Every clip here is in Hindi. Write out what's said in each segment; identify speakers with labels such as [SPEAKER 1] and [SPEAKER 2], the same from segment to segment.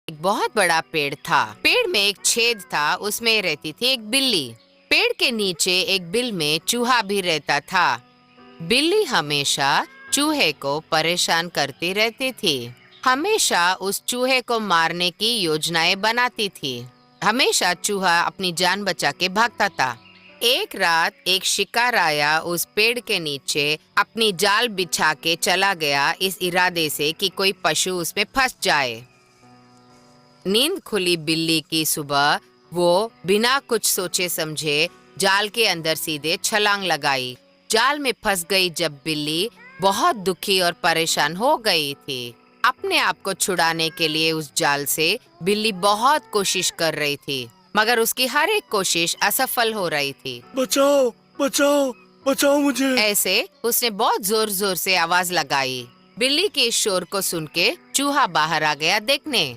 [SPEAKER 1] एक बहुत बड़ा पेड़ था। पेड़ में एक छेद था, उसमें रहती थी एक बिल्ली। पेड़ के नीचे एक बिल में चूहा भी रहता था। बिल्ली हमेशा चूहे को परेशान करती रहती थी। हमेशा उस चूहे को मारने की योजनाएं बनाती थी। हमेशा चूहा अपनी जान बचा के भागता था। एक रात एक शिकार आया उस पेड़ के नीचे अपनी जाल बिछा के चला गया, इस इरादे से कि कोई पशु उसमें फंस जाए। नींद खुली बिल्ली की सुबह वो बिना कुछ सोचे समझे जाल के अंदर सीधे छलांग लगाई। जाल में फंस गई जब बिल्ली बहुत दुखी और परेशान हो गई थी। अपने आप को छुड़ाने के लिए उस जाल से बिल्ली बहुत कोशिश कर रही थी, मगर उसकी हर एक कोशिश असफल हो रही थी।
[SPEAKER 2] बचाओ बचाओ बचाओ मुझे।
[SPEAKER 1] ऐसे उसने बहुत जोर जोर से आवाज लगाई। बिल्ली के इस शोर को सुन के चूहा बाहर आ गया देखने,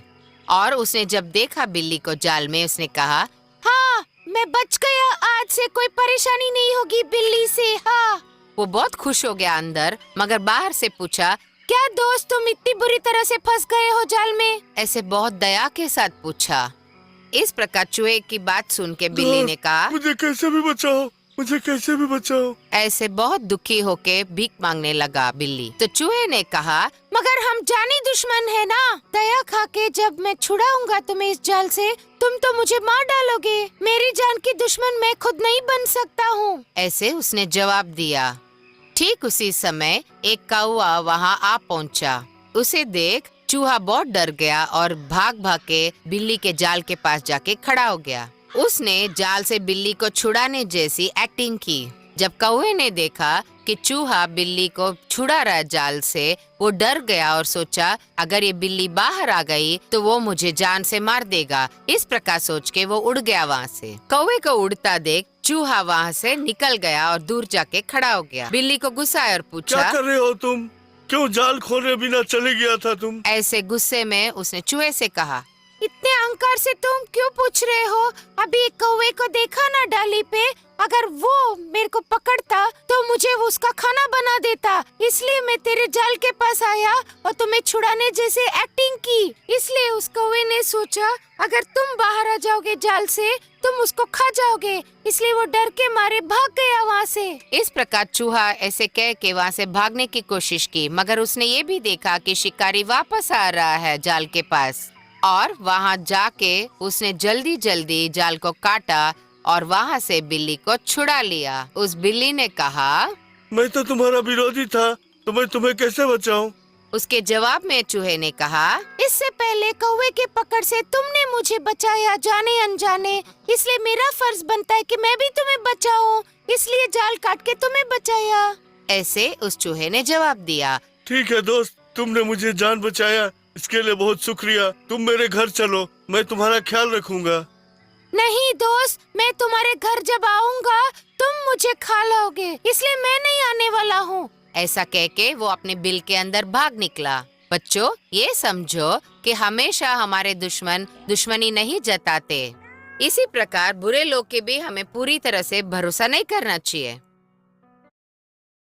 [SPEAKER 1] और उसने जब देखा बिल्ली को जाल में, उसने कहा, हाँ, मैं बच गया, आज से कोई परेशानी नहीं होगी बिल्ली से। हाँ, वो बहुत खुश हो गया अंदर, मगर बाहर से पूछा, क्या दोस्त तुम इतनी बुरी तरह से फंस गए हो जाल में? ऐसे बहुत दया के साथ पूछा। इस प्रकार चूहे की बात सुन के बिल्ली ने कहा,
[SPEAKER 2] मुझे कैसे भी बचाओ, मुझे कैसे भी बचाओ।
[SPEAKER 1] ऐसे बहुत दुखी होके भीख मांगने लगा बिल्ली। तो चूहे ने कहा, मगर हम जानी दुश्मन है ना, दया खा के जब मैं छुड़ाऊंगा तुम्हें इस जाल से, तुम तो मुझे मार डालोगे। मेरी जान की दुश्मन मैं खुद नहीं बन सकता हूँ। ऐसे उसने जवाब दिया। ठीक उसी समय एक कौवा वहाँ आ पहुँचा। उसे देख चूहा बहुत डर गया और भाग भाग के बिल्ली के जाल के पास जाके खड़ा हो गया। उसने जाल से बिल्ली को छुड़ाने जैसी एक्टिंग की। जब कौवे ने देखा कि चूहा बिल्ली को छुड़ा रहा है जाल से, वो डर गया और सोचा, अगर ये बिल्ली बाहर आ गई तो वो मुझे जान से मार देगा। इस प्रकार सोच के वो उड़ गया वहाँ से। कौवे को उड़ता देख चूहा वहाँ से निकल गया और दूर जाके खड़ा हो गया। बिल्ली को गुस्सा आया और पूछा,
[SPEAKER 2] क्या कर रहे हो तुम? क्यों जाल खोले बिना चले गया था तुम?
[SPEAKER 1] ऐसे गुस्से में उसने चूहे से कहा, इतने अहंकार से तुम क्यों पूछ रहे हो? अभी एक कौवे को देखा ना डाली पे, अगर वो मेरे को पकड़ता तो मुझे उसका खाना बना देता। इसलिए मैं तेरे जाल के पास आया और तुम्हें छुड़ाने जैसे एक्टिंग की। इसलिए उस कौवे ने सोचा, अगर तुम बाहर आ जाओगे जाल से, तुम उसको खा जाओगे। इसलिए वो डर के मारे भाग गया वहाँ से। इस प्रकार चूहा ऐसे कह के वहाँ से भागने की कोशिश की, मगर उसने ये भी देखा कि शिकारी वापस आ रहा है जाल के पास, और वहाँ जाके उसने जल्दी जल्दी जाल को काटा और वहाँ से बिल्ली को छुड़ा लिया। उस बिल्ली ने कहा,
[SPEAKER 2] मैं तो तुम्हारा विरोधी था, तो मैं तुम्हें कैसे बचाऊं?
[SPEAKER 1] उसके जवाब में चूहे ने कहा, इससे पहले कौवे के पकड़ से तुमने मुझे बचाया जाने अनजाने, इसलिए मेरा फर्ज बनता है कि मैं भी तुम्हें बचाऊं। इसलिए जाल काट के तुम्हें बचाया। ऐसे उस चूहे ने जवाब दिया।
[SPEAKER 2] ठीक है दोस्त, तुमने मुझे जान बचाया, इसके लिए बहुत शुक्रिया। तुम मेरे घर चलो, मैं तुम्हारा ख्याल रखूंगा।
[SPEAKER 1] नहीं दोस्त, मैं तुम्हारे घर जब आऊंगा तुम मुझे खा लोगे, इसलिए मैं नहीं आने वाला हूँ। ऐसा कह के वो अपने बिल के अंदर भाग निकला। बच्चों, ये समझो कि हमेशा हमारे दुश्मन दुश्मनी नहीं जताते। इसी प्रकार बुरे लोग के भी हमें पूरी तरह से भरोसा नहीं करना चाहिए।